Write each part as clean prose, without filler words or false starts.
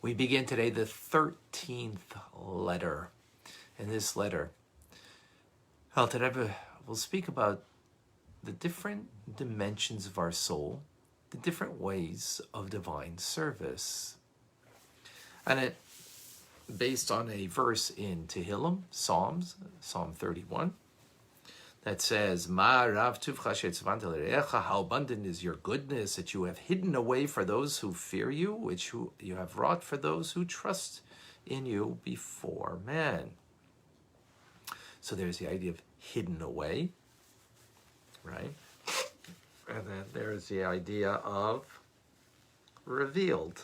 We begin today the 13th letter. In this letter, Alter Rebbe will speak about the different dimensions of our soul, the different ways of divine service. And it based on a verse in Tehillim, Psalms, Psalm 31, that says, Ma rav tuvcha shetzvanta l're'echa, how abundant is your goodness that you have hidden away for those who fear you, which you have wrought for those who trust in you before man. So there's the idea of hidden away, right? And then there's the idea of revealed,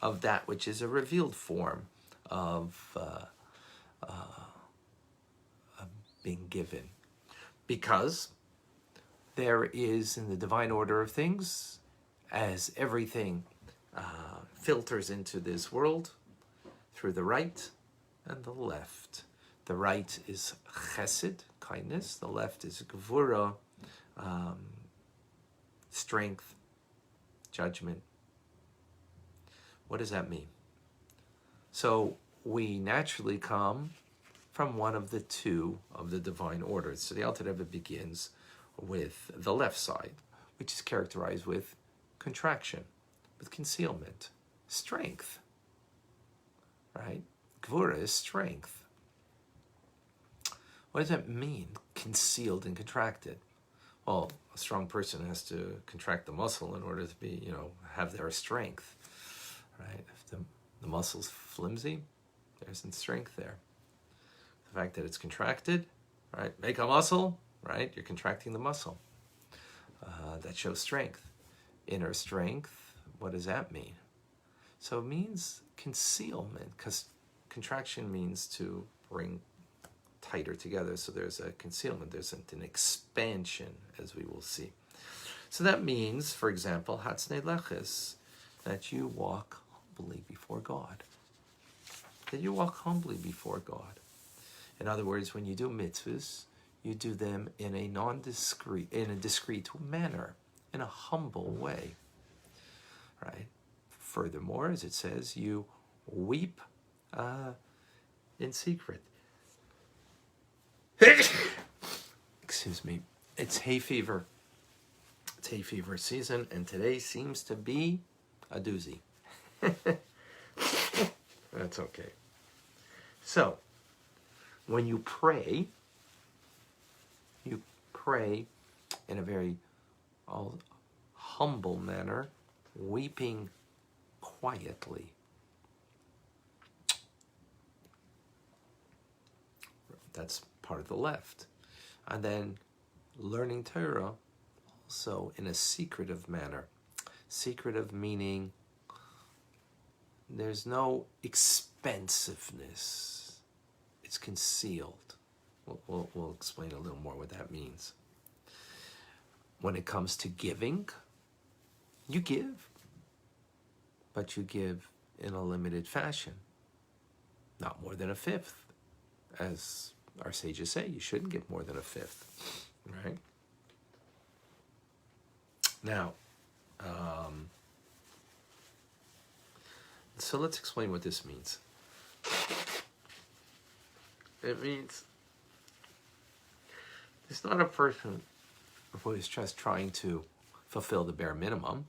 of that which is a revealed form of being given. Because there is, in the divine order of things, as everything filters into this world, through the right and the left. The right is chesed, kindness. The left is gvura, strength, judgment. What does that mean? So we naturally come from one of the two of the divine orders. So the Alter Rebbe begins with the left side, which is characterized with contraction, with concealment, strength, right? Gvura is strength. What does that mean, concealed and contracted? Well, a strong person has to contract the muscle in order to be, have their strength, right? If the muscle's flimsy, there isn't strength there. The fact that it's contracted, right? Make a muscle, right? You're contracting the muscle. That shows strength. Inner strength, what does that mean? So it means concealment, because contraction means to bring tighter together. So there's a concealment, there's an expansion, as we will see. So that means, for example, Hatzne Leches, that you walk humbly before God. That you walk humbly before God. In other words, when you do mitzvahs, you do them in a discreet manner, in a humble way, right? Furthermore, as it says, you weep in secret. Excuse me. It's hay fever. It's hay fever season, and today seems to be a doozy. That's okay. So, when you pray in a very humble manner, weeping quietly. That's part of the left. And then learning Torah also in a secretive manner. Secretive meaning there's no expensiveness. It's concealed. We'll explain a little more what that means. When it comes to giving, you give, but you give in a limited fashion. Not more than a fifth. As our sages say, you shouldn't give more than a fifth, right? Now, so let's explain what this means. It means it's not a person who is just trying to fulfill the bare minimum.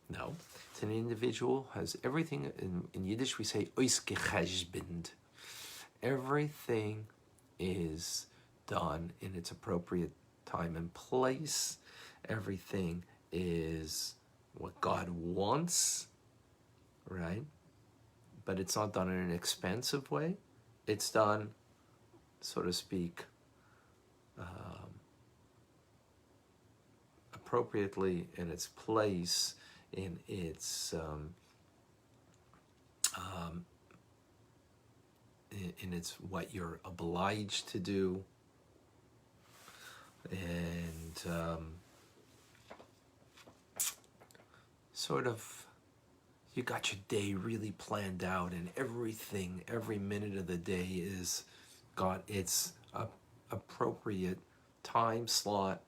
No, it's an individual who has everything. In Yiddish we say ois gecheshbend. Everything is done in its appropriate time and place. Everything is what God wants, right? But it's not done in an expensive way. It's done, so to speak, appropriately in its place, in its in its what you're obliged to do, and sort of you got your day really planned out, and everything, every minute of the day is got its appropriate time slot.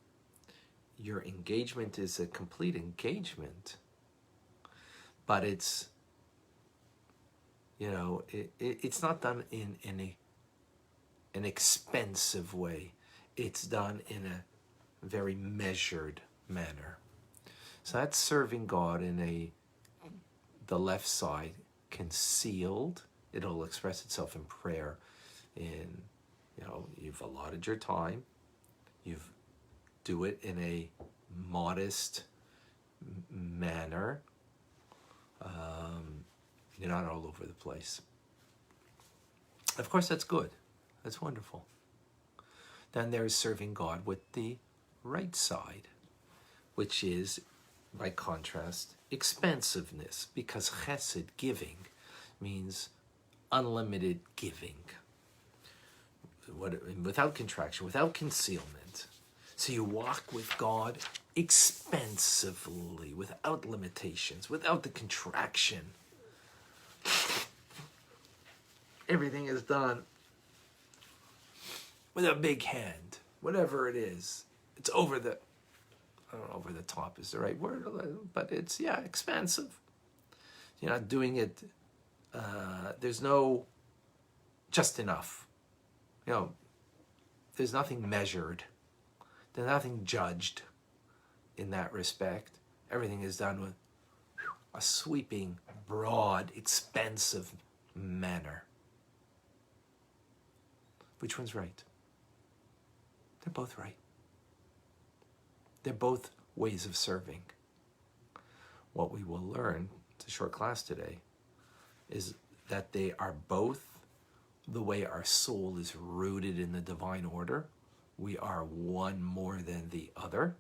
Your engagement is a complete engagement, but it's It's not done in an expensive way. It's done in a very measured manner. So that's serving God in the left side, concealed. It'll express itself in prayer. You've allotted your time. You do it in a modest manner. You're not all over the place. Of course, that's good. That's wonderful. Then there's serving God with the right side, which is, by contrast, expansiveness, because chesed, giving, means unlimited giving, without contraction, without concealment. So you walk with God expansively, without limitations, without the contraction. Everything is done with a big hand, whatever it is. It's I don't know, over the top is the right word, but it's, expansive. You're not doing it, there's no just enough. There's nothing measured. There's nothing judged in that respect. Everything is done with a sweeping, broad, expansive manner. Which one's right? They're both right. They're both ways of serving. What we will learn, it's a short class today, is that they are both the way our soul is rooted in the divine order. We are one more than the other.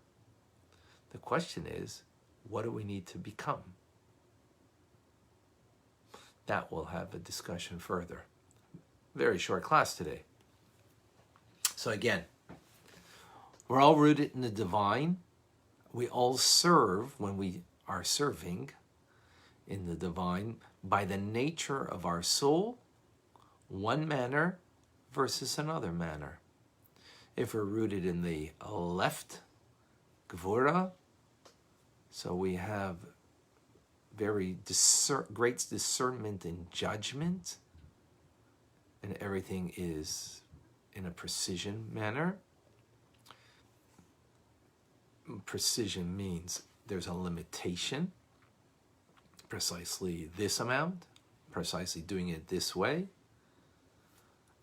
The question is, what do we need to become? That we'll have a discussion further. Very short class today. So again, we're all rooted in the divine. We all serve when we are serving in the divine by the nature of our soul, one manner versus another manner. If we're rooted in the left, Gvura, so we have very great discernment and judgment, and everything is in a precision manner. Precision means there's a limitation, precisely this amount, precisely doing it this way.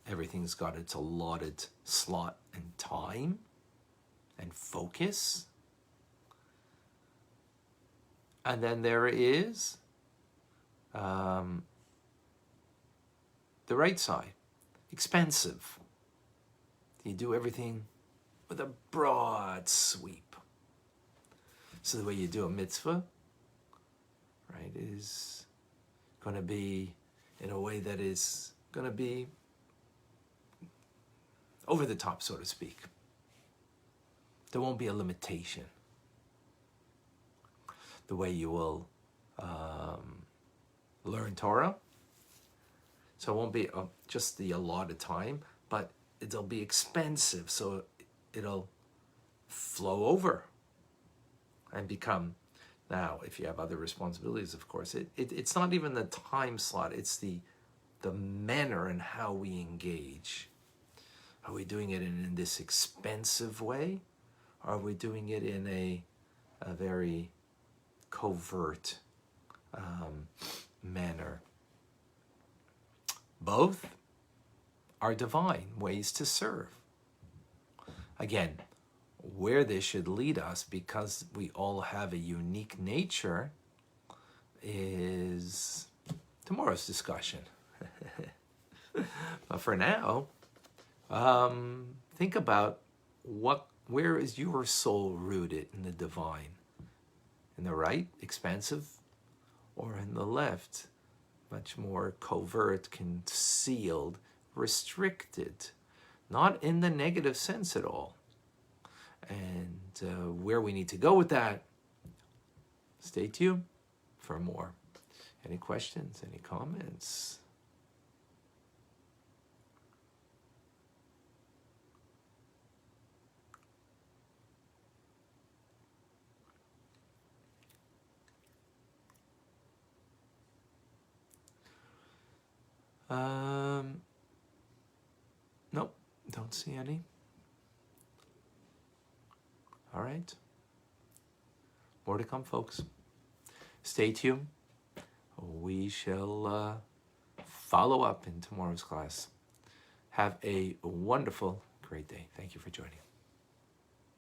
Everything's got its allotted slot and time and focus. And then there is the right side, expansive. You do everything with a broad sweep. So the way you do a mitzvah, right, is going to be in a way that is going to be over the top, so to speak. There won't be a limitation. The way you will learn Torah, so it won't be just the allotted time, but it'll be expensive, so it'll flow over and become. Now, if you have other responsibilities, of course, it's not even the time slot, it's the manner and how we engage. Are we doing it in this expensive way? Or are we doing it in a very covert manner? Both are divine ways to serve. Again, where this should lead us, because we all have a unique nature, is tomorrow's discussion. But for now, think about where is your soul rooted in the divine? In the right, expansive, or in the left, much more covert, concealed, restricted, not in the negative sense at all. And where we need to go with that, stay tuned for more. Any questions, any comments? Nope, don't see any. All right. More to come, folks. Stay tuned. We shall follow up in tomorrow's class. Have a wonderful, great day. Thank you for joining.